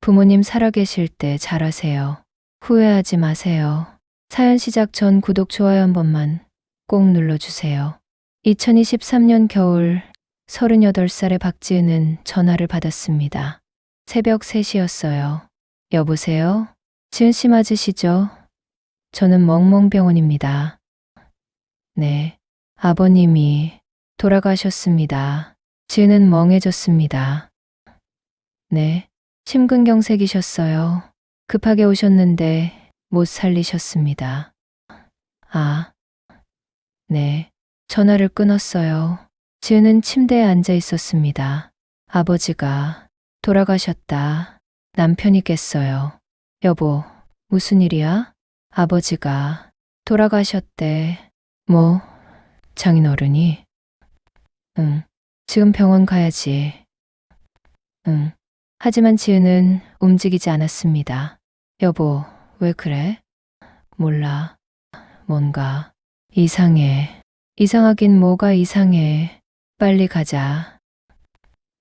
부모님 살아계실 때 잘하세요. 후회하지 마세요. 사연 시작 전 구독, 좋아요 한 번만 꼭 눌러주세요. 2023년 겨울 38살의 박지은은 전화를 받았습니다. 새벽 3시였어요. 여보세요? 지은 씨 맞으시죠? 저는 멍멍병원입니다. 네, 아버님이 돌아가셨습니다. 지은은 멍해졌습니다. 네, 심근경색이셨어요. 급하게 오셨는데 못 살리셨습니다. 아, 네. 전화를 끊었어요. 지은은 침대에 앉아 있었습니다. 아버지가 돌아가셨다. 남편이 깼어요. 여보, 무슨 일이야? 아버지가 돌아가셨대. 뭐, 장인어른이? 응, 지금 병원 가야지. 응. 하지만 지은은 움직이지 않았습니다. 여보, 왜 그래? 몰라. 뭔가 이상해. 이상하긴 뭐가 이상해. 빨리 가자.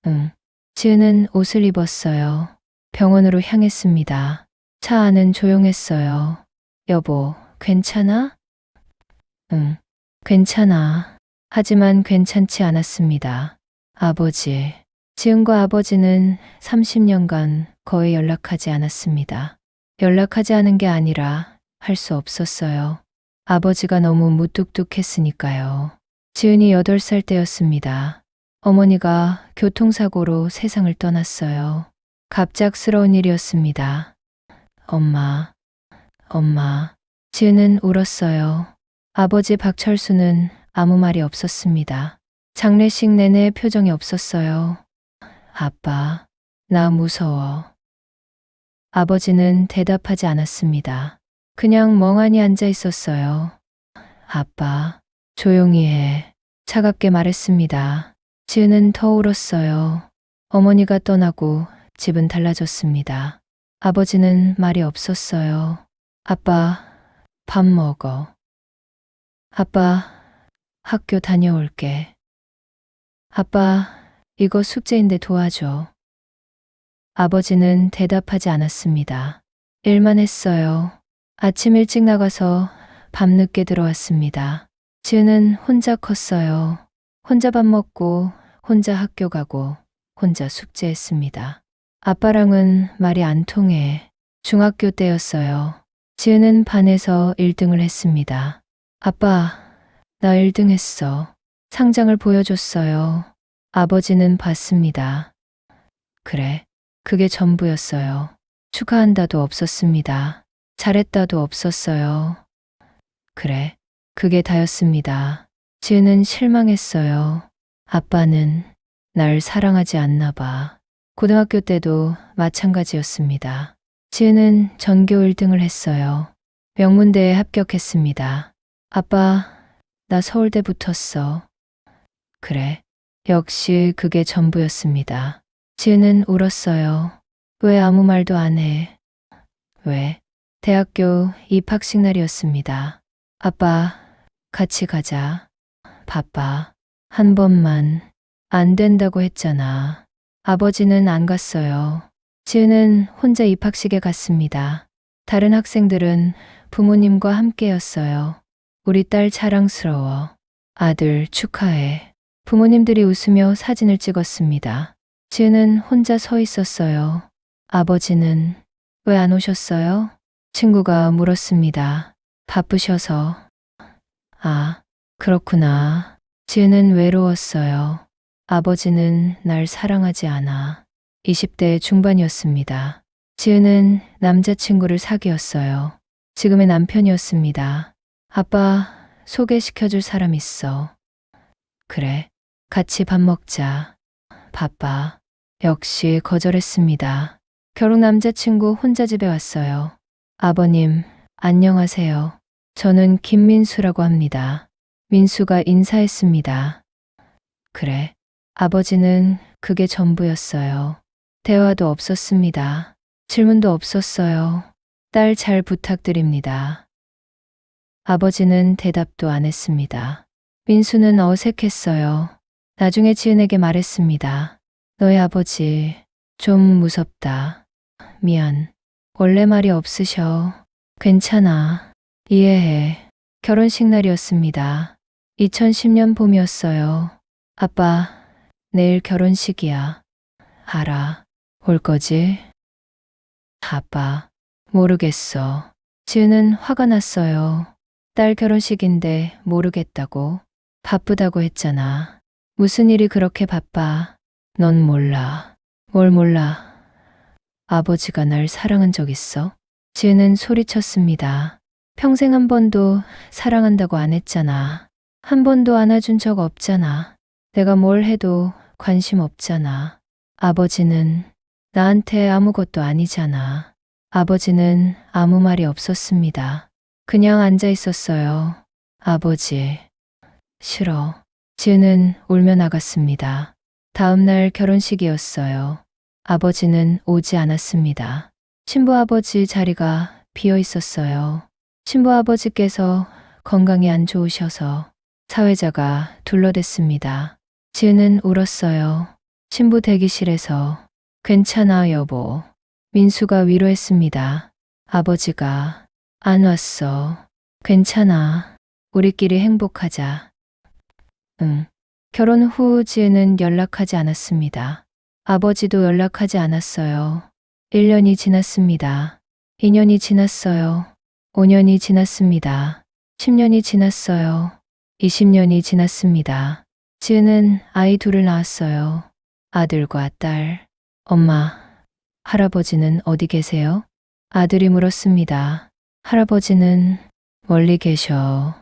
응. 지은은 옷을 입었어요. 병원으로 향했습니다. 차 안은 조용했어요. 여보, 괜찮아? 응, 괜찮아. 하지만 괜찮지 않았습니다. 아버지. 지은과 아버지는 30년간 거의 연락하지 않았습니다. 연락하지 않은 게 아니라 할 수 없었어요. 아버지가 너무 무뚝뚝했으니까요. 지은이 8살 때였습니다. 어머니가 교통사고로 세상을 떠났어요. 갑작스러운 일이었습니다. 엄마. 지은은 울었어요. 아버지 박철수는 아무 말이 없었습니다. 장례식 내내 표정이 없었어요. 아빠, 나 무서워. 아버지는 대답하지 않았습니다. 그냥 멍하니 앉아 있었어요. 아빠, 조용히 해. 차갑게 말했습니다. 지은은 더 울었어요. 어머니가 떠나고 집은 달라졌습니다. 아버지는 말이 없었어요. 아빠, 밥 먹어. 아빠, 학교 다녀올게. 아빠, 이거 숙제인데 도와줘. 아버지는 대답하지 않았습니다. 일만 했어요. 아침 일찍 나가서 밤늦게 들어왔습니다. 지은은 혼자 컸어요. 혼자 밥 먹고, 혼자 학교 가고, 혼자 숙제했습니다. 아빠랑은 말이 안 통해. 중학교 때였어요. 지은은 반에서 1등을 했습니다. 아빠, 나 1등 했어. 상장을 보여줬어요. 아버지는 봤습니다. 그래, 그게 전부였어요. 축하한다도 없었습니다. 잘했다도 없었어요. 그래, 그게 다였습니다. 지은은 실망했어요. 아빠는 날 사랑하지 않나 봐. 고등학교 때도 마찬가지였습니다. 지은은 전교 1등을 했어요. 명문대에 합격했습니다. 아빠, 나 서울대 붙었어. 그래, 역시 그게 전부였습니다. 지은은 울었어요. 왜 아무 말도 안 해? 왜? 대학교 입학식 날이었습니다. 아빠, 같이 가자. 바빠. 한 번만. 안 된다고 했잖아. 아버지는 안 갔어요. 지은은 혼자 입학식에 갔습니다. 다른 학생들은 부모님과 함께였어요. 우리 딸 자랑스러워. 아들 축하해. 부모님들이 웃으며 사진을 찍었습니다. 지은은 혼자 서 있었어요. 아버지는 왜 안 오셨어요? 친구가 물었습니다. 바쁘셔서. 아, 그렇구나. 지은은 외로웠어요. 아버지는 날 사랑하지 않아. 20대 중반이었습니다. 지은은 남자친구를 사귀었어요. 지금의 남편이었습니다. 아빠, 소개시켜줄 사람 있어. 그래, 같이 밥 먹자. 바빠. 역시 거절했습니다. 결혼 남자친구 혼자 집에 왔어요. 아버님, 안녕하세요. 저는 김민수라고 합니다. 민수가 인사했습니다. 그래. 아버지는 그게 전부였어요. 대화도 없었습니다. 질문도 없었어요. 딸 잘 부탁드립니다. 아버지는 대답도 안 했습니다. 민수는 어색했어요. 나중에 지은에게 말했습니다. 너희 아버지 좀 무섭다. 미안. 원래 말이 없으셔. 괜찮아. 이해해. 결혼식 날이었습니다. 2010년 봄이었어요. 아빠, 내일 결혼식이야. 알아. 올 거지? 아빠, 모르겠어. 지은은 화가 났어요. 딸 결혼식인데 모르겠다고. 바쁘다고 했잖아. 무슨 일이 그렇게 바빠? 넌 몰라. 뭘 몰라. 아버지가 날 사랑한 적 있어? 지은은 소리쳤습니다. 평생 한 번도 사랑한다고 안 했잖아. 한 번도 안아준 적 없잖아. 내가 뭘 해도 관심 없잖아. 아버지는 나한테 아무것도 아니잖아. 아버지는 아무 말이 없었습니다. 그냥 앉아 있었어요. 아버지, 싫어. 지은은 울며 나갔습니다. 다음 날 결혼식이었어요. 아버지는 오지 않았습니다. 신부아버지 자리가 비어 있었어요. 신부아버지께서 건강이 안 좋으셔서 사회자가 둘러댔습니다. 지은은 울었어요. 신부 대기실에서 괜찮아 여보. 민수가 위로했습니다. 아버지가 안 왔어. 괜찮아. 우리끼리 행복하자. 응. 결혼 후 지은은 연락하지 않았습니다. 아버지도 연락하지 않았어요. 1년이 지났습니다. 2년이 지났어요. 5년이 지났습니다. 10년이 지났어요. 20년이 지났습니다. 지은은 아이 둘을 낳았어요. 아들과 딸. 엄마, 할아버지는 어디 계세요? 아들이 물었습니다. 할아버지는 멀리 계셔.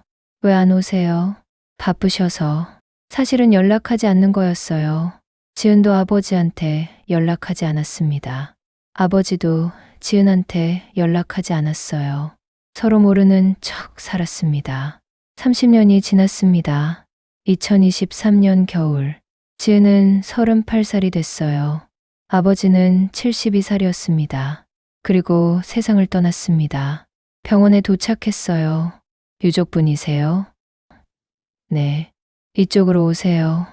왜 안 오세요? 바쁘셔서. 사실은 연락하지 않는 거였어요. 지은도 아버지한테 연락하지 않았습니다. 아버지도 지은한테 연락하지 않았어요. 서로 모르는 척 살았습니다. 30년이 지났습니다. 2023년 겨울, 지은은 38살이 됐어요. 아버지는 72살이었습니다. 그리고 세상을 떠났습니다. 병원에 도착했어요. 유족분이세요? 네. 이쪽으로 오세요.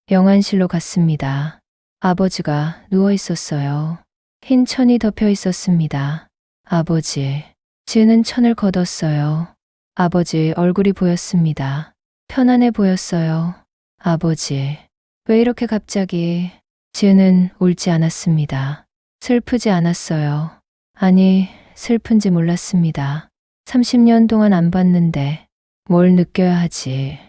영안실로 갔습니다. 아버지가 누워 있었어요. 흰 천이 덮여 있었습니다. 아버지. 지은은 천을 걷었어요. 아버지 얼굴이 보였습니다. 편안해 보였어요. 아버지. 왜 이렇게 갑자기? 지은은 울지 않았습니다. 슬프지 않았어요. 아니, 슬픈지 몰랐습니다. 30년 동안 안 봤는데 뭘 느껴야 하지.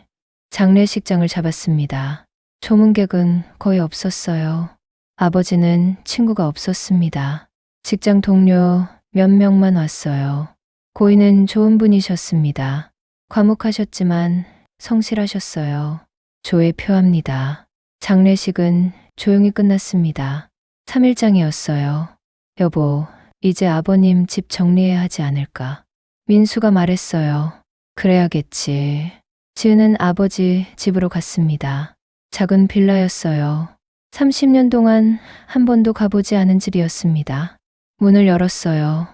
장례식장을 잡았습니다. 조문객은 거의 없었어요. 아버지는 친구가 없었습니다. 직장 동료 몇 명만 왔어요. 고인은 좋은 분이셨습니다. 과묵하셨지만 성실하셨어요. 조에 표합니다. 장례식은 조용히 끝났습니다. 3일장이었어요. 여보, 이제 아버님 집 정리해야 하지 않을까? 민수가 말했어요. 그래야겠지. 지은은 아버지 집으로 갔습니다. 작은 빌라였어요. 30년 동안 한 번도 가보지 않은 집이었습니다. 문을 열었어요.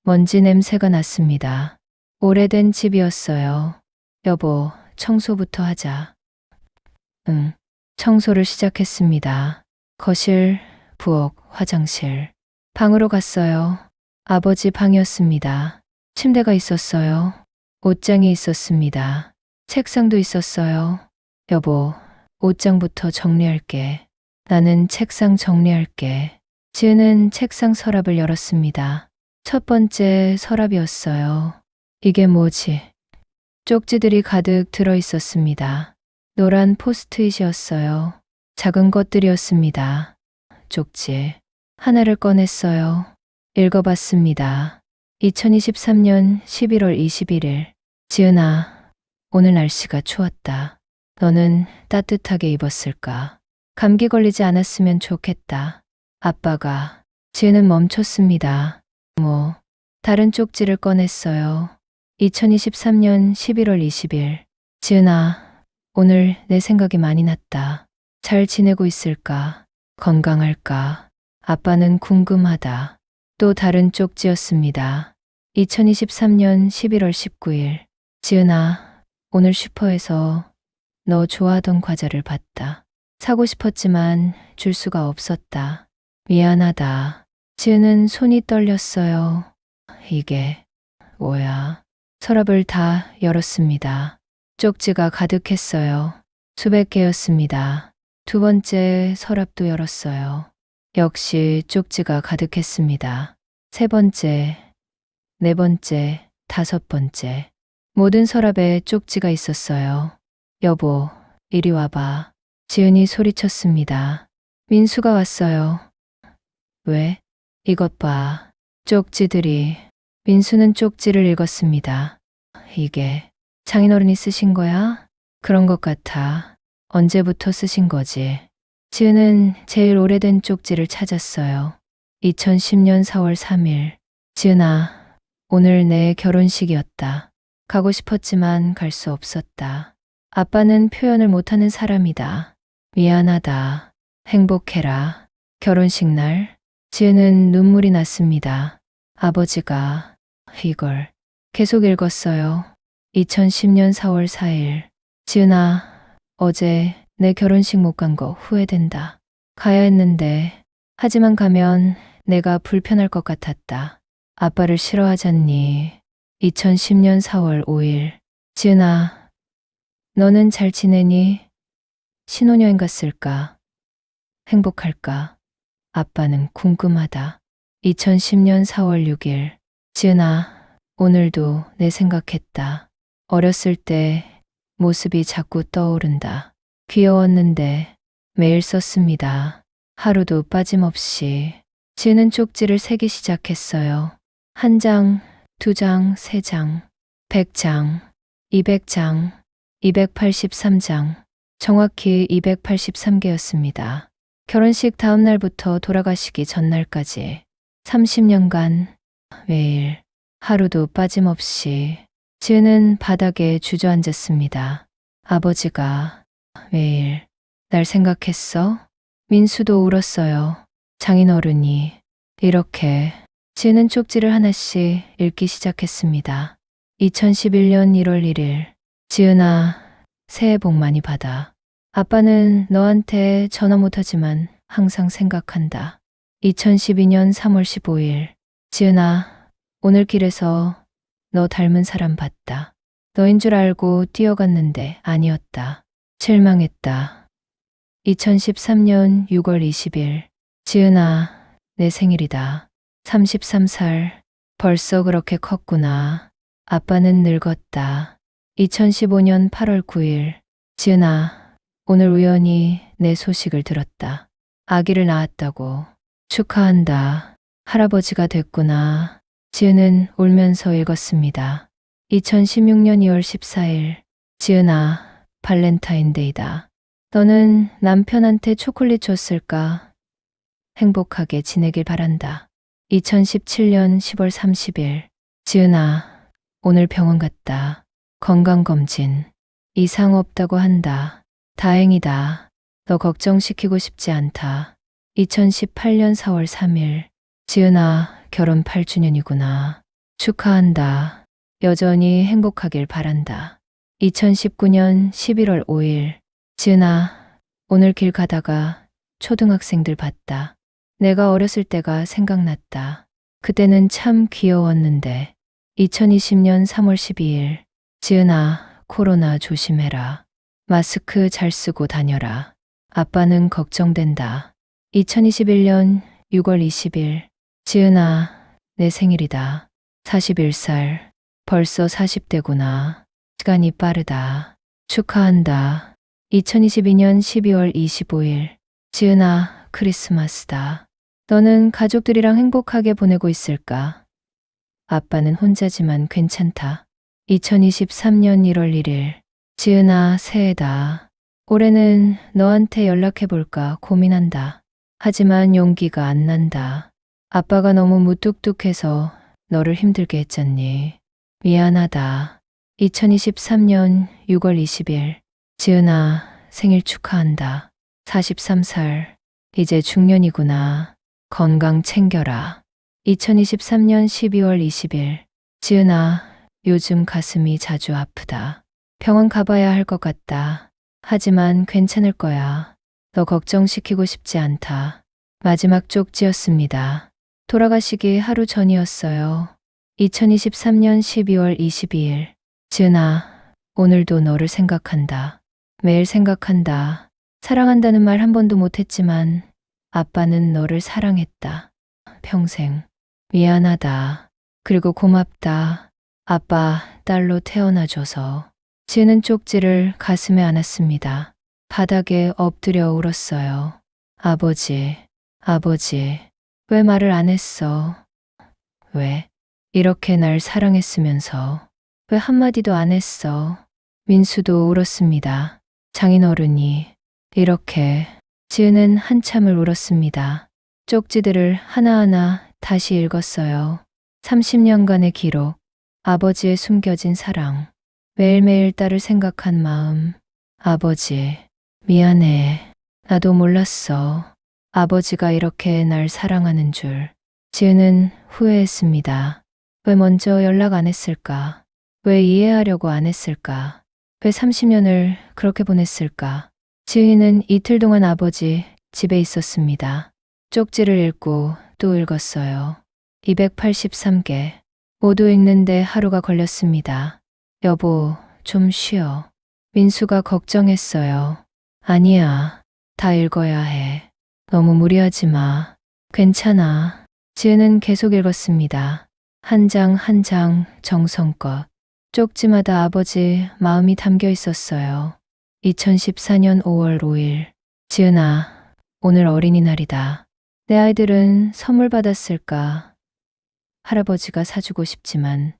먼지 냄새가 났습니다. 오래된 집이었어요. 여보, 청소부터 하자. 응. 청소를 시작했습니다. 거실, 부엌, 화장실. 방으로 갔어요. 아버지 방이었습니다. 침대가 있었어요. 옷장이 있었습니다. 책상도 있었어요. 여보, 옷장부터 정리할게. 나는 책상 정리할게. 지은은 책상 서랍을 열었습니다. 첫 번째 서랍이었어요. 이게 뭐지? 쪽지들이 가득 들어 있었습니다. 노란 포스트잇이었어요. 작은 것들이었습니다. 쪽지. 하나를 꺼냈어요. 읽어봤습니다. 2023년 11월 21일. 지은아, 오늘 날씨가 추웠다. 너는 따뜻하게 입었을까? 감기 걸리지 않았으면 좋겠다. 아빠가. 지은은 멈췄습니다. 다른 쪽지를 꺼냈어요. 2023년 11월 20일. 지은아, 오늘 내 생각이 많이 났다. 잘 지내고 있을까? 건강할까? 아빠는 궁금하다. 또 다른 쪽지였습니다. 2023년 11월 19일. 지은아, 오늘 슈퍼에서 너 좋아하던 과자를 봤다. 사고 싶었지만 줄 수가 없었다. 미안하다. 지은은 손이 떨렸어요. 이게 뭐야? 서랍을 다 열었습니다. 쪽지가 가득했어요. 수백 개였습니다. 두 번째 서랍도 열었어요. 역시 쪽지가 가득했습니다. 세 번째, 네 번째, 다섯 번째. 모든 서랍에 쪽지가 있었어요. 여보, 이리 와봐. 지은이 소리쳤습니다. 민수가 왔어요. 왜? 이것 봐. 쪽지들이. 민수는 쪽지를 읽었습니다. 이게 장인어른이 쓰신 거야? 그런 것 같아. 언제부터 쓰신 거지? 지은은 제일 오래된 쪽지를 찾았어요. 2010년 4월 3일. 지은아, 오늘 내 결혼식이었다. 가고 싶었지만 갈 수 없었다. 아빠는 표현을 못하는 사람이다. 미안하다. 행복해라. 결혼식 날, 지은은 눈물이 났습니다. 아버지가 이걸 계속 읽었어요. 2010년 4월 4일. 지은아, 어제 내 결혼식 못 간 거 후회된다. 가야 했는데, 하지만 가면 내가 불편할 것 같았다. 아빠를 싫어하잖니. 2010년 4월 5일. 지은아, 너는 잘 지내니? 신혼여행 갔을까? 행복할까? 아빠는 궁금하다. 2010년 4월 6일. 지은아, 오늘도 내 생각했다. 어렸을 때 모습이 자꾸 떠오른다. 귀여웠는데 매일 썼습니다. 하루도 빠짐없이. 지은은 쪽지를 세기 시작했어요. 한 장, 두 장, 세 장, 100장, 200장, 283장, 정확히 283개였습니다. 결혼식 다음 날부터 돌아가시기 전날까지 30년간 매일 하루도 빠짐없이 지은은 바닥에 주저앉았습니다. 아버지가 매일 날 생각했어? 민수도 울었어요. 장인어른이. 이렇게 지은은 쪽지를 하나씩 읽기 시작했습니다. 2011년 1월 1일. 지은아, 새해 복 많이 받아. 아빠는 너한테 전화 못하지만 항상 생각한다. 2012년 3월 15일. 지은아, 오늘 길에서 너 닮은 사람 봤다. 너인 줄 알고 뛰어갔는데 아니었다. 실망했다. 2013년 6월 20일. 지은아, 내 생일이다. 33살. 벌써 그렇게 컸구나. 아빠는 늙었다. 2015년 8월 9일. 지은아, 오늘 우연히 내 소식을 들었다. 아기를 낳았다고. 축하한다. 할아버지가 됐구나. 지은은 울면서 읽었습니다. 2016년 2월 14일. 지은아, 발렌타인데이다. 너는 남편한테 초콜릿 줬을까? 행복하게 지내길 바란다. 2017년 10월 30일. 지은아, 오늘 병원 갔다. 건강검진. 이상 없다고 한다. 다행이다. 너 걱정시키고 싶지 않다. 2018년 4월 3일. 지은아, 결혼 8주년이구나. 축하한다. 여전히 행복하길 바란다. 2019년 11월 5일. 지은아, 오늘 길 가다가 초등학생들 봤다. 내가 어렸을 때가 생각났다. 그때는 참 귀여웠는데. 2020년 3월 12일. 지은아, 코로나 조심해라. 마스크 잘 쓰고 다녀라. 아빠는 걱정된다. 2021년 6월 20일. 지은아, 내 생일이다. 41살. 벌써 40대구나. 시간이 빠르다. 축하한다. 2022년 12월 25일. 지은아, 크리스마스다. 너는 가족들이랑 행복하게 보내고 있을까? 아빠는 혼자지만 괜찮다. 2023년 1월 1일. 지은아, 새해다. 올해는 너한테 연락해볼까 고민한다. 하지만 용기가 안 난다. 아빠가 너무 무뚝뚝해서 너를 힘들게 했잖니. 미안하다. 2023년 6월 20일. 지은아, 생일 축하한다. 43살. 이제 중년이구나. 건강 챙겨라. 2023년 12월 20일. 지은아, 요즘 가슴이 자주 아프다. 병원 가봐야 할 것 같다. 하지만 괜찮을 거야. 너 걱정시키고 싶지 않다. 마지막 쪽지였습니다. 돌아가시기 하루 전이었어요. 2023년 12월 22일. 지은아, 오늘도 너를 생각한다. 매일 생각한다. 사랑한다는 말 한 번도 못했지만 아빠는 너를 사랑했다. 평생. 미안하다. 그리고 고맙다. 아빠, 딸로 태어나줘서. 지은은 쪽지를 가슴에 안았습니다. 바닥에 엎드려 울었어요. 아버지, 아버지, 왜 말을 안 했어? 왜? 이렇게 날 사랑했으면서 왜 한마디도 안 했어? 민수도 울었습니다. 장인어른이 이렇게. 지은은 한참을 울었습니다. 쪽지들을 하나하나 다시 읽었어요. 30년간의 기록, 아버지의 숨겨진 사랑, 매일매일 딸을 생각한 마음. 아버지, 미안해. 나도 몰랐어. 아버지가 이렇게 날 사랑하는 줄. 지은은 후회했습니다. 왜 먼저 연락 안 했을까? 왜 이해하려고 안 했을까? 왜 30년을 그렇게 보냈을까? 지은이는 이틀 동안 아버지 집에 있었습니다. 쪽지를 읽고 또 읽었어요. 283개. 모두 읽는데 하루가 걸렸습니다. 여보, 좀 쉬어. 민수가 걱정했어요. 아니야, 다 읽어야 해. 너무 무리하지 마. 괜찮아. 지은은 계속 읽었습니다. 한 장 한 장 정성껏. 쪽지마다 아버지 마음이 담겨 있었어요. 2014년 5월 5일. 지은아, 오늘 어린이날이다. 내 아이들은 선물 받았을까? 할아버지가 사주고 싶지만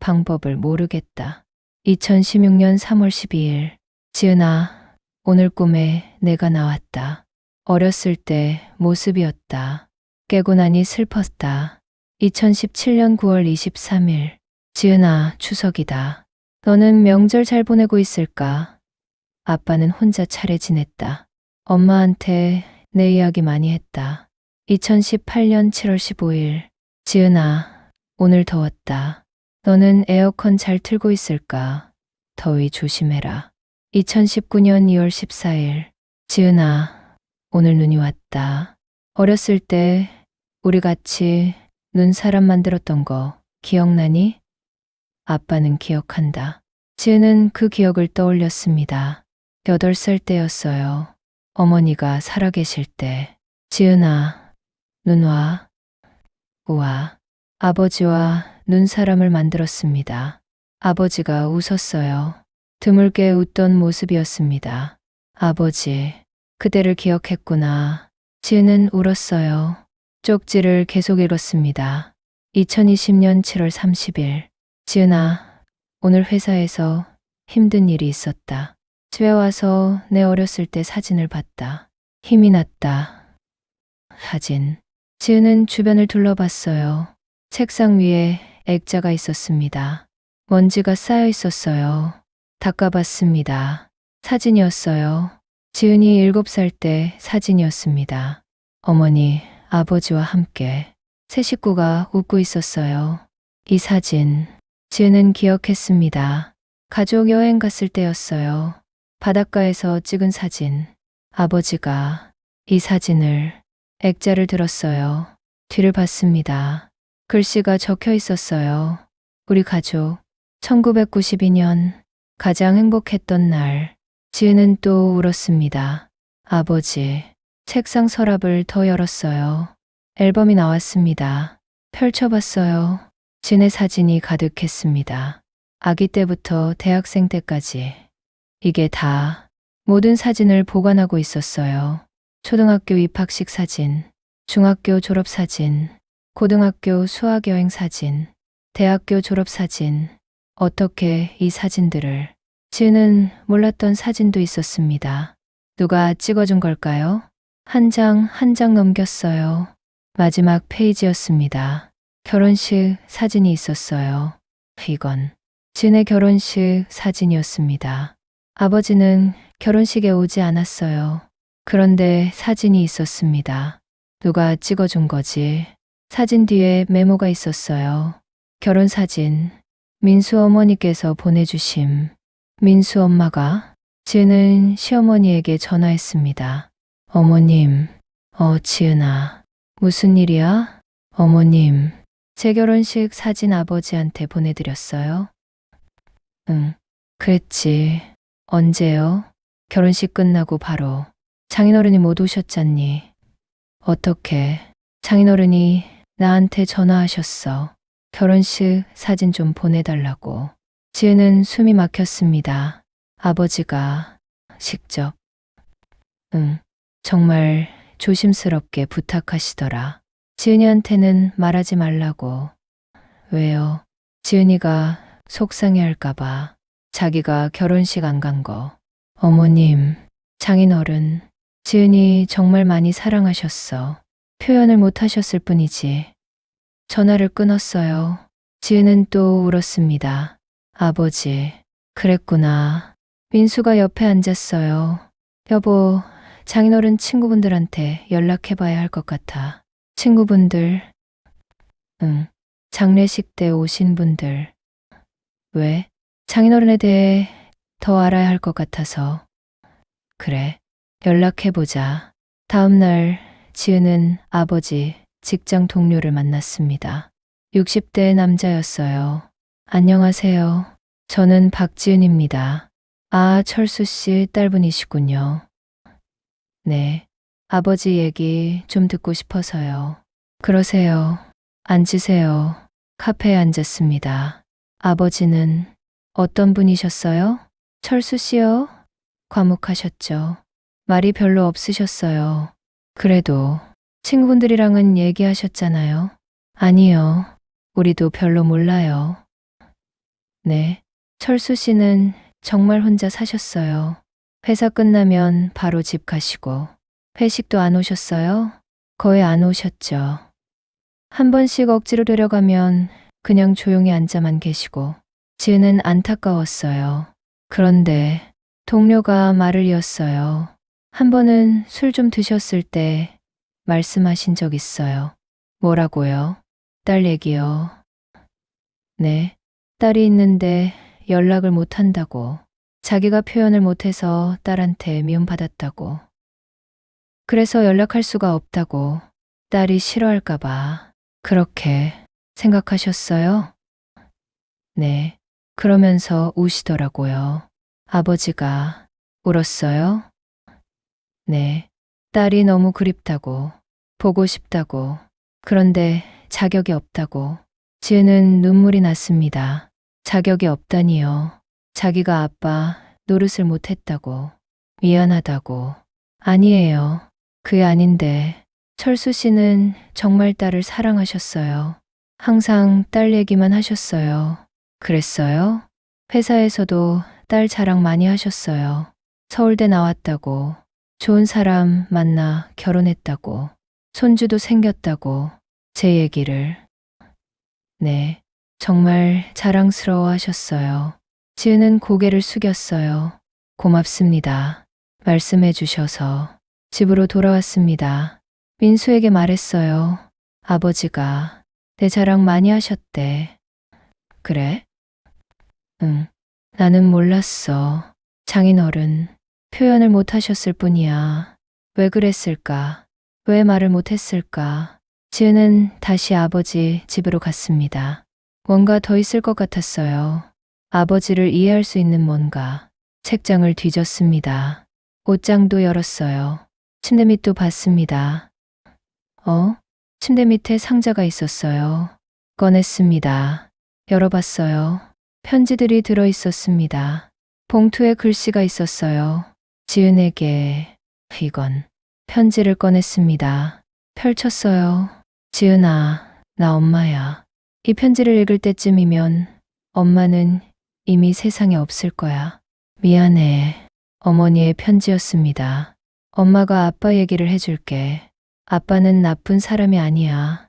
방법을 모르겠다. 2016년 3월 12일. 지은아, 오늘 꿈에 내가 나왔다. 어렸을 때 모습이었다. 깨고 나니 슬펐다. 2017년 9월 23일. 지은아, 추석이다. 너는 명절 잘 보내고 있을까? 아빠는 혼자 차례 지냈다. 엄마한테 내 이야기 많이 했다. 2018년 7월 15일. 지은아, 오늘 더웠다. 너는 에어컨 잘 틀고 있을까? 더위 조심해라. 2019년 2월 14일. 지은아, 오늘 눈이 왔다. 어렸을 때 우리 같이 눈사람 만들었던 거 기억나니? 아빠는 기억한다. 지은은 그 기억을 떠올렸습니다. 8살 때였어요. 어머니가 살아계실 때. 지은아, 눈 와. 우와. 아버지와 눈사람을 만들었습니다. 아버지가 웃었어요. 드물게 웃던 모습이었습니다. 아버지, 그대를 기억했구나. 지은은 울었어요. 쪽지를 계속 읽었습니다. 2020년 7월 30일. 지은아, 오늘 회사에서 힘든 일이 있었다. 집에 와서 내 어렸을 때 사진을 봤다. 힘이 났다. 사진. 지은은 주변을 둘러봤어요. 책상 위에 액자가 있었습니다. 먼지가 쌓여 있었어요. 닦아봤습니다. 사진이었어요. 지은이 7살 때 사진이었습니다. 어머니, 아버지와 함께 세 식구가 웃고 있었어요. 이 사진, 지은은 기억했습니다. 가족 여행 갔을 때였어요. 바닷가에서 찍은 사진. 아버지가 이 사진을, 액자를 들었어요. 뒤를 봤습니다. 글씨가 적혀 있었어요. 우리 가족, 1992년 가장 행복했던 날. 지은은 또 울었습니다. 아버지, 책상 서랍을 더 열었어요. 앨범이 나왔습니다. 펼쳐봤어요. 지은의 사진이 가득했습니다. 아기 때부터 대학생 때까지. 이게 다 모든 사진을 보관하고 있었어요. 초등학교 입학식 사진, 중학교 졸업 사진, 고등학교 수학 여행 사진, 대학교 졸업 사진. 어떻게 이 사진들을. 지은은 몰랐던 사진도 있었습니다. 누가 찍어준 걸까요? 한 장 한 장 넘겼어요. 마지막 페이지였습니다. 결혼식 사진이 있었어요. 이건 지은의 결혼식 사진이었습니다. 아버지는 결혼식에 오지 않았어요. 그런데 사진이 있었습니다. 누가 찍어준 거지? 사진 뒤에 메모가 있었어요. 결혼 사진, 민수 어머니께서 보내주심. 민수 엄마가. 지은은 시어머니에게 전화했습니다. 어머님, 지은아, 무슨 일이야? 어머님, 제 결혼식 사진 아버지한테 보내드렸어요? 응, 그랬지. 언제요? 결혼식 끝나고 바로. 장인어른이 못 오셨잖니. 어떻게? 장인어른이 나한테 전화하셨어. 결혼식 사진 좀 보내달라고. 지은은 숨이 막혔습니다. 아버지가 직접. 응, 정말 조심스럽게 부탁하시더라. 지은이한테는 말하지 말라고. 왜요? 지은이가 속상해할까봐. 자기가 결혼식 안 간 거. 어머님, 장인어른, 지은이 정말 많이 사랑하셨어. 표현을 못 하셨을 뿐이지. 전화를 끊었어요. 지은은 또 울었습니다. 아버지, 그랬구나. 민수가 옆에 앉았어요. 여보, 장인어른 친구분들한테 연락해봐야 할 것 같아. 친구분들, 응, 장례식 때 오신 분들. 왜? 장인어른에 대해 더 알아야 할 것 같아서. 그래, 연락해보자. 다음 날 지은은 아버지 직장 동료를 만났습니다. 60대 남자였어요. 안녕하세요. 저는 박지은입니다. 아, 철수 씨 딸분이시군요. 네, 아버지 얘기 좀 듣고 싶어서요. 그러세요. 앉으세요. 카페에 앉았습니다. 아버지는 어떤 분이셨어요? 철수 씨요? 과묵하셨죠. 말이 별로 없으셨어요. 그래도 친구분들이랑은 얘기하셨잖아요. 아니요. 우리도 별로 몰라요. 네. 철수 씨는 정말 혼자 사셨어요. 회사 끝나면 바로 집 가시고 회식도 안 오셨어요? 거의 안 오셨죠. 한 번씩 억지로 데려가면 그냥 조용히 앉아만 계시고 지은은 안타까웠어요. 그런데 동료가 말을 이었어요. 한 번은 술 좀 드셨을 때 말씀하신 적 있어요. 뭐라고요? 딸 얘기요. 네, 딸이 있는데 연락을 못 한다고. 자기가 표현을 못해서 딸한테 미움받았다고. 그래서 연락할 수가 없다고. 딸이 싫어할까봐. 그렇게 생각하셨어요? 네. 그러면서 우시더라고요. 아버지가 울었어요? 네. 딸이 너무 그립다고. 보고 싶다고. 그런데 자격이 없다고. 지은은 눈물이 났습니다. 자격이 없다니요. 자기가 아빠 노릇을 못했다고. 미안하다고. 아니에요. 그게 아닌데. 철수 씨는 정말 딸을 사랑하셨어요. 항상 딸 얘기만 하셨어요. 그랬어요? 회사에서도 딸 자랑 많이 하셨어요. 서울대 나왔다고. 좋은 사람 만나 결혼했다고. 손주도 생겼다고. 제 얘기를. 네, 정말 자랑스러워 하셨어요. 지은은 고개를 숙였어요. 고맙습니다. 말씀해 주셔서. 집으로 돌아왔습니다. 민수에게 말했어요. 아버지가 내 자랑 많이 하셨대. 그래? 응, 나는 몰랐어. 장인어른, 표현을 못 하셨을 뿐이야. 왜 그랬을까? 왜 말을 못 했을까? 지은은 다시 아버지 집으로 갔습니다. 뭔가 더 있을 것 같았어요. 아버지를 이해할 수 있는 뭔가. 책장을 뒤졌습니다. 옷장도 열었어요. 침대 밑도 봤습니다. 침대 밑에 상자가 있었어요. 꺼냈습니다. 열어봤어요. 편지들이 들어 있었습니다. 봉투에 글씨가 있었어요. 지은에게. 이건. 편지를 꺼냈습니다. 펼쳤어요. 지은아, 나 엄마야. 이 편지를 읽을 때쯤이면 엄마는 이미 세상에 없을 거야. 미안해. 어머니의 편지였습니다. 엄마가 아빠 얘기를 해줄게. 아빠는 나쁜 사람이 아니야.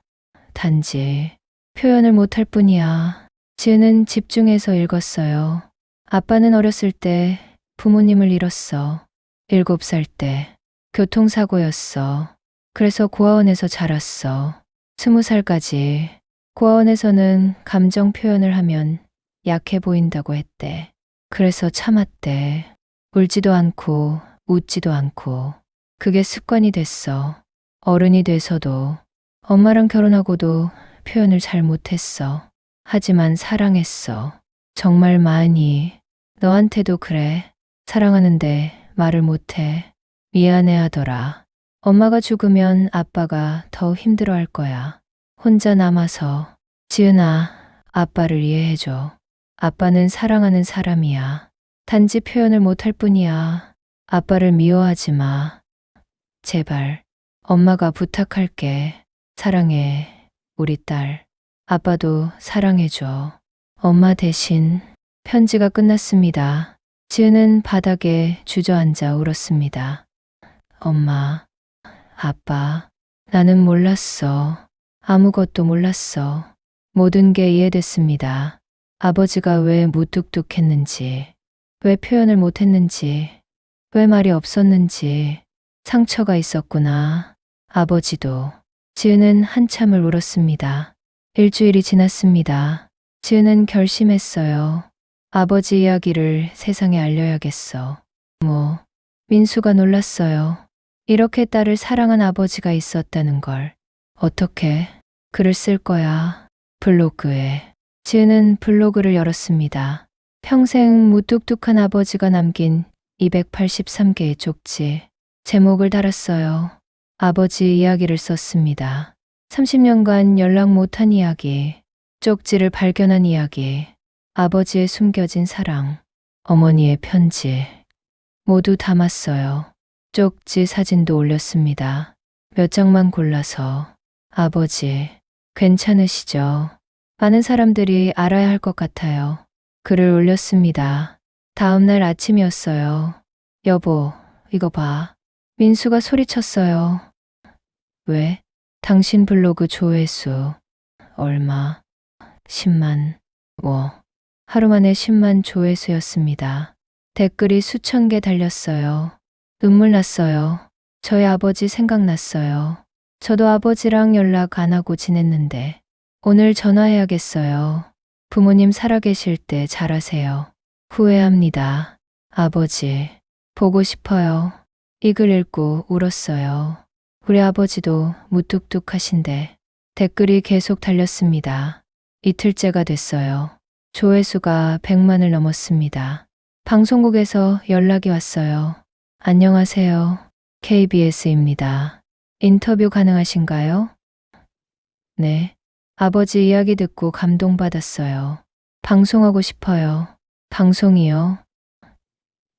단지 표현을 못할 뿐이야. 지은은 집중해서 읽었어요. 아빠는 어렸을 때 부모님을 잃었어. 7살 때 교통사고였어. 그래서 고아원에서 자랐어. 20살까지. 고아원에서는 감정 표현을 하면 약해 보인다고 했대. 그래서 참았대. 울지도 않고 웃지도 않고. 그게 습관이 됐어. 어른이 돼서도 엄마랑 결혼하고도 표현을 잘 못했어. 하지만 사랑했어. 정말 많이. 너한테도 그래. 사랑하는데 말을 못해. 미안해 하더라. 엄마가 죽으면 아빠가 더 힘들어 할 거야. 혼자 남아서. 지은아, 아빠를 이해해줘. 아빠는 사랑하는 사람이야. 단지 표현을 못할 뿐이야. 아빠를 미워하지 마. 제발. 엄마가 부탁할게. 사랑해, 우리 딸. 아빠도 사랑해줘. 엄마 대신. 편지가 끝났습니다. 지은은 바닥에 주저앉아 울었습니다. 엄마, 아빠, 나는 몰랐어. 아무것도 몰랐어. 모든 게 이해됐습니다. 아버지가 왜 무뚝뚝했는지, 왜 표현을 못했는지, 왜 말이 없었는지, 상처가 있었구나. 아버지도. 지은은 한참을 울었습니다. 일주일이 지났습니다. 지은은 결심했어요. 아버지 이야기를 세상에 알려야겠어. 민수가 놀랐어요. 이렇게 딸을 사랑한 아버지가 있었다는 걸. 어떻게 글을 쓸 거야. 블로그에. 지은은 블로그를 열었습니다. 평생 무뚝뚝한 아버지가 남긴 283개의 쪽지. 제목을 달았어요. 아버지 이야기를 썼습니다. 30년간 연락 못한 이야기, 쪽지를 발견한 이야기, 아버지의 숨겨진 사랑, 어머니의 편지, 모두 담았어요. 쪽지 사진도 올렸습니다. 몇 장만 골라서. 아버지, 괜찮으시죠? 많은 사람들이 알아야 할 것 같아요. 글을 올렸습니다. 다음 날 아침이었어요. 여보, 이거 봐. 민수가 소리쳤어요. 왜? 당신 블로그 조회수. 얼마? 10만. 하루 만에 10만 조회수였습니다. 댓글이 수천 개 달렸어요. 눈물 났어요. 저희 아버지 생각났어요. 저도 아버지랑 연락 안 하고 지냈는데 오늘 전화해야겠어요. 부모님 살아계실 때 잘하세요. 후회합니다. 아버지, 보고 싶어요. 이 글 읽고 울었어요. 우리 아버지도 무뚝뚝하신데 댓글이 계속 달렸습니다. 이틀째가 됐어요. 조회수가 100만을 넘었습니다. 방송국에서 연락이 왔어요. 안녕하세요. KBS입니다. 인터뷰 가능하신가요? 네. 아버지 이야기 듣고 감동받았어요. 방송하고 싶어요. 방송이요?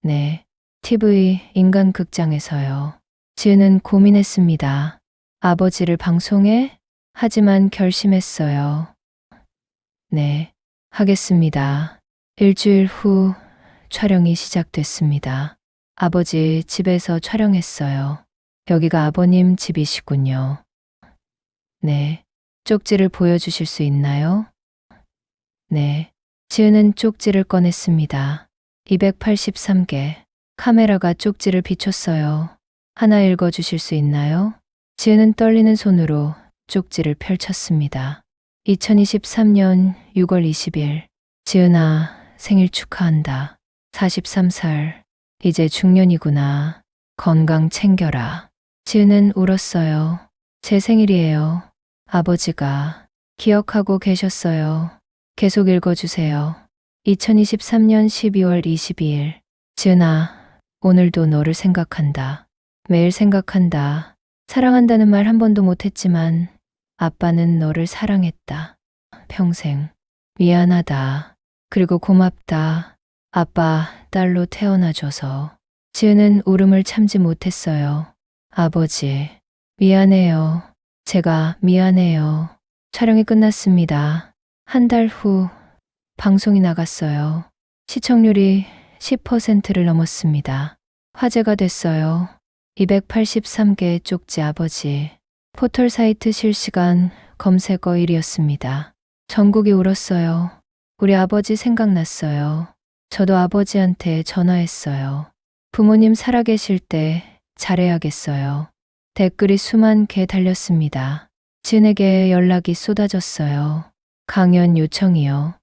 네. TV 인간극장에서요. 지은은 고민했습니다. 아버지를 방송에? 하지만 결심했어요. 네, 하겠습니다. 일주일 후 촬영이 시작됐습니다. 아버지 집에서 촬영했어요. 여기가 아버님 집이시군요. 네, 쪽지를 보여주실 수 있나요? 네, 지은은 쪽지를 꺼냈습니다. 283개. 카메라가 쪽지를 비췄어요. 하나 읽어주실 수 있나요? 지은은 떨리는 손으로 쪽지를 펼쳤습니다. 2023년 6월 20일. 지은아, 생일 축하한다. 43살. 이제 중년이구나. 건강 챙겨라. 지은은 울었어요. 제 생일이에요. 아버지가 기억하고 계셨어요. 계속 읽어주세요. 2023년 12월 22일. 지은아, 오늘도 너를 생각한다. 매일 생각한다. 사랑한다는 말 한 번도 못했지만 아빠는 너를 사랑했다. 평생. 미안하다. 그리고 고맙다. 아빠, 딸로 태어나줘서. 지은은 울음을 참지 못했어요. 아버지, 미안해요. 제가 미안해요. 촬영이 끝났습니다. 한 달 후 방송이 나갔어요. 시청률이 10%를 넘었습니다. 화제가 됐어요. 283개의 쪽지 아버지. 포털 사이트 실시간 검색어 1위였습니다. 전국이 울었어요. 우리 아버지 생각났어요. 저도 아버지한테 전화했어요. 부모님 살아계실 때 잘해야겠어요. 댓글이 수만 개 달렸습니다. 지은에게 연락이 쏟아졌어요. 강연 요청이요.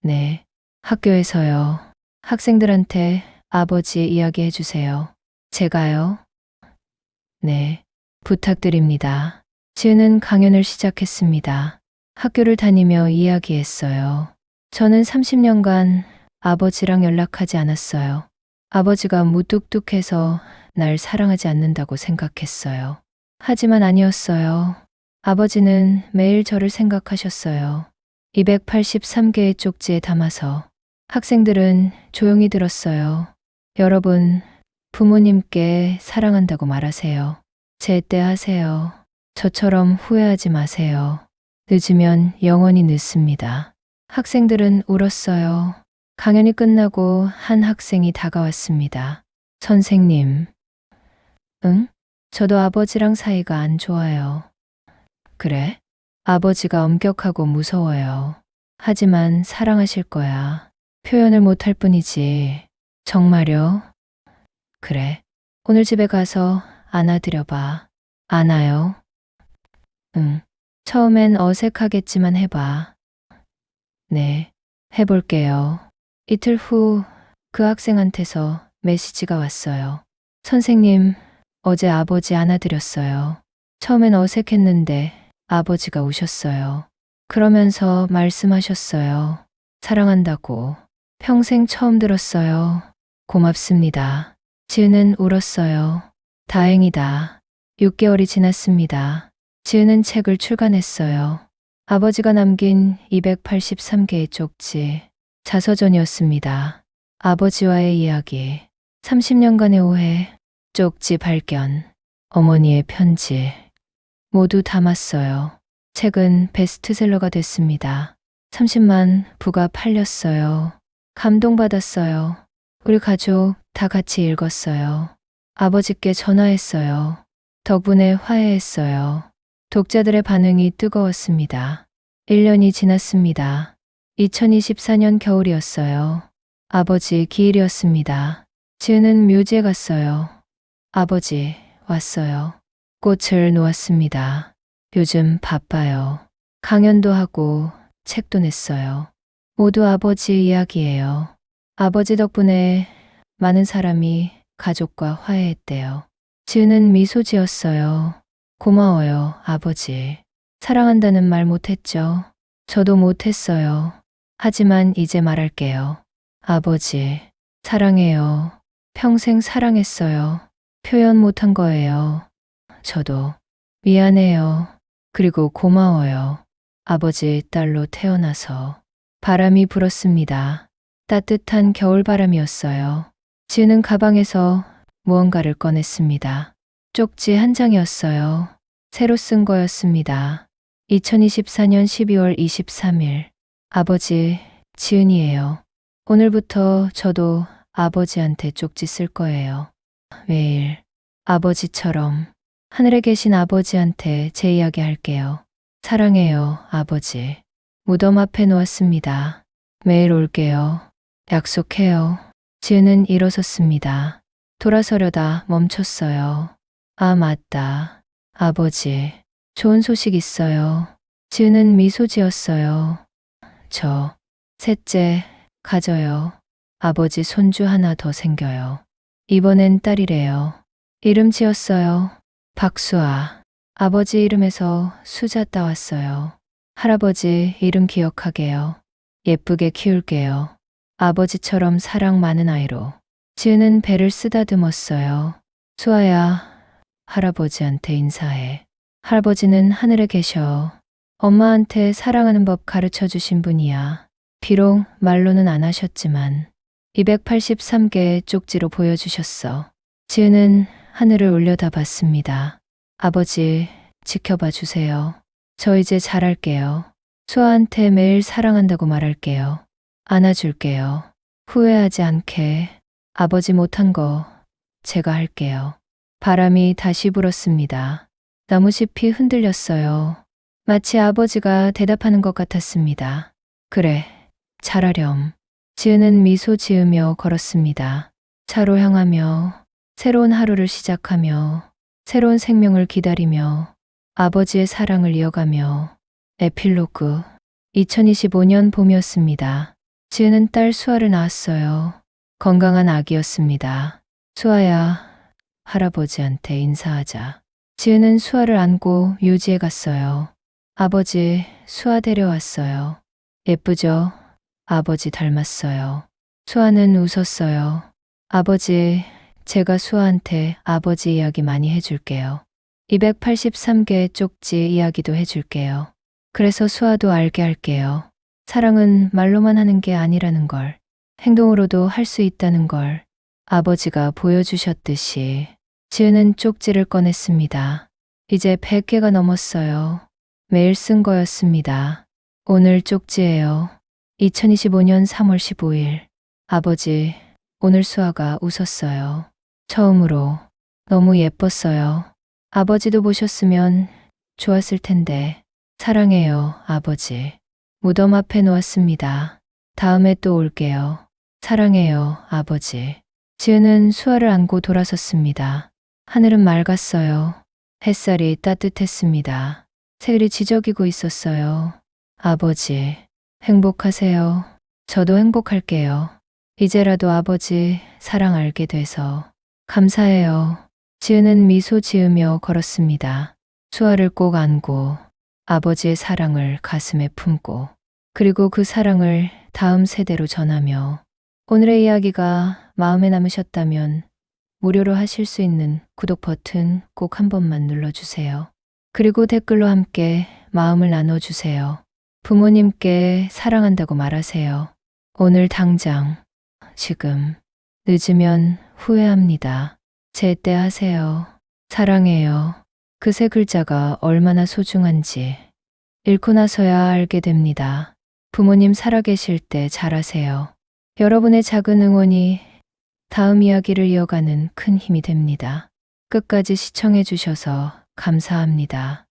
네, 학교에서요. 학생들한테 아버지 이야기 해주세요. 제가요? 네, 부탁드립니다. 지은은 강연을 시작했습니다. 학교를 다니며 이야기했어요. 저는 30년간 아버지랑 연락하지 않았어요. 아버지가 무뚝뚝해서 날 사랑하지 않는다고 생각했어요. 하지만 아니었어요. 아버지는 매일 저를 생각하셨어요. 283개의 쪽지에 담아서. 학생들은 조용히 들었어요. 여러분, 부모님께 사랑한다고 말하세요. 제때하세요. 저처럼 후회하지 마세요. 늦으면 영원히 늦습니다. 학생들은 울었어요. 강연이 끝나고 한 학생이 다가왔습니다. 선생님. 응? 저도 아버지랑 사이가 안 좋아요. 그래? 아버지가 엄격하고 무서워요. 하지만 사랑하실 거야. 표현을 못할 뿐이지. 정말요? 그래. 오늘 집에 가서 안아드려봐. 안아요? 응. 처음엔 어색하겠지만 해봐. 네. 해볼게요. 이틀 후 그 학생한테서 메시지가 왔어요. 선생님, 어제 아버지 안아드렸어요. 처음엔 어색했는데 아버지가 우셨어요. 그러면서 말씀하셨어요. 사랑한다고. 평생 처음 들었어요. 고맙습니다. 지은은 울었어요. 다행이다. 6개월이 지났습니다. 지은은 책을 출간했어요. 아버지가 남긴 283개의 쪽지. 자서전이었습니다. 아버지와의 이야기. 30년간의 오해. 쪽지 발견. 어머니의 편지. 모두 담았어요. 책은 베스트셀러가 됐습니다. 30만 부가 팔렸어요. 감동받았어요. 우리 가족 다 같이 읽었어요. 아버지께 전화했어요. 덕분에 화해했어요. 독자들의 반응이 뜨거웠습니다. 1년이 지났습니다. 2024년 겨울이었어요. 아버지 기일이었습니다. 지은은 묘지에 갔어요. 아버지 왔어요. 꽃을 놓았습니다. 요즘 바빠요. 강연도 하고 책도 냈어요. 모두 아버지 이야기예요. 아버지 덕분에 많은 사람이 가족과 화해했대요. 지은은 미소 지었어요. 고마워요, 아버지. 사랑한다는 말 못했죠. 저도 못했어요. 하지만 이제 말할게요. 아버지, 사랑해요. 평생 사랑했어요. 표현 못한 거예요. 저도 미안해요. 그리고 고마워요. 아버지 딸로 태어나서. 바람이 불었습니다. 따뜻한 겨울바람이었어요. 지은은 가방에서 무언가를 꺼냈습니다. 쪽지 한 장이었어요. 새로 쓴 거였습니다. 2024년 12월 23일. 아버지, 지은이에요. 오늘부터 저도 아버지한테 쪽지 쓸 거예요. 매일 아버지처럼 하늘에 계신 아버지한테 제 이야기 할게요. 사랑해요, 아버지. 무덤 앞에 놓았습니다. 매일 올게요. 약속해요. 지은은 일어섰습니다. 돌아서려다 멈췄어요. 아, 맞다. 아버지, 좋은 소식 있어요. 지은은 미소 지었어요. 저, 셋째, 가져요. 아버지 손주 하나 더 생겨요. 이번엔 딸이래요. 이름 지었어요. 박수아. 아버지 이름에서 수자 따왔어요. 할아버지 이름 기억하게요. 예쁘게 키울게요. 아버지처럼 사랑 많은 아이로. 지은은 배를 쓰다듬었어요. 수아야, 할아버지한테 인사해. 할아버지는 하늘에 계셔. 엄마한테 사랑하는 법 가르쳐 주신 분이야. 비록 말로는 안 하셨지만 283개의 쪽지로 보여주셨어. 지은은 하늘을 올려다 봤습니다. 아버지, 지켜봐 주세요. 저 이제 잘할게요. 수아한테 매일 사랑한다고 말할게요. 안아줄게요. 후회하지 않게. 아버지 못한 거 제가 할게요. 바람이 다시 불었습니다. 나무잎이 흔들렸어요. 마치 아버지가 대답하는 것 같았습니다. 그래, 잘하렴. 지은은 미소 지으며 걸었습니다. 차로 향하며 새로운 하루를 시작하며 새로운 생명을 기다리며 아버지의 사랑을 이어가며. 에필로그. 2025년 봄이었습니다. 지은은 딸 수아를 낳았어요. 건강한 아기였습니다. 수아야, 할아버지한테 인사하자. 지은은 수아를 안고 묘지에 갔어요. 아버지, 수아 데려왔어요. 예쁘죠? 아버지 닮았어요. 수아는 웃었어요. 아버지, 제가 수아한테 아버지 이야기 많이 해줄게요. 283개 쪽지 이야기도 해줄게요. 그래서 수아도 알게 할게요. 사랑은 말로만 하는 게 아니라는 걸, 행동으로도 할 수 있다는 걸 아버지가 보여주셨듯이. 지은은 쪽지를 꺼냈습니다. 이제 100개가 넘었어요. 매일 쓴 거였습니다. 오늘 쪽지예요. 2025년 3월 15일. 아버지, 오늘 수아가 웃었어요. 처음으로. 너무 예뻤어요. 아버지도 보셨으면 좋았을 텐데. 사랑해요, 아버지. 무덤 앞에 놓았습니다. 다음에 또 올게요. 사랑해요, 아버지. 지은은 수아를 안고 돌아섰습니다. 하늘은 맑았어요. 햇살이 따뜻했습니다. 새들이 지저귀고 있었어요. 아버지, 행복하세요. 저도 행복할게요. 이제라도 아버지 사랑 알게 돼서 감사해요. 지은은 미소 지으며 걸었습니다. 수아를 꼭 안고 아버지의 사랑을 가슴에 품고 그리고 그 사랑을 다음 세대로 전하며. 오늘의 이야기가 마음에 남으셨다면 무료로 하실 수 있는 구독 버튼 꼭 한 번만 눌러주세요. 그리고 댓글로 함께 마음을 나눠주세요. 부모님께 사랑한다고 말하세요. 오늘 당장, 지금, 늦으면 후회합니다. 제때 하세요. 사랑해요. 그 세 글자가 얼마나 소중한지 읽고 나서야 알게 됩니다. 부모님 살아계실 때 잘하세요. 여러분의 작은 응원이 다음 이야기를 이어가는 큰 힘이 됩니다. 끝까지 시청해 주셔서 감사합니다.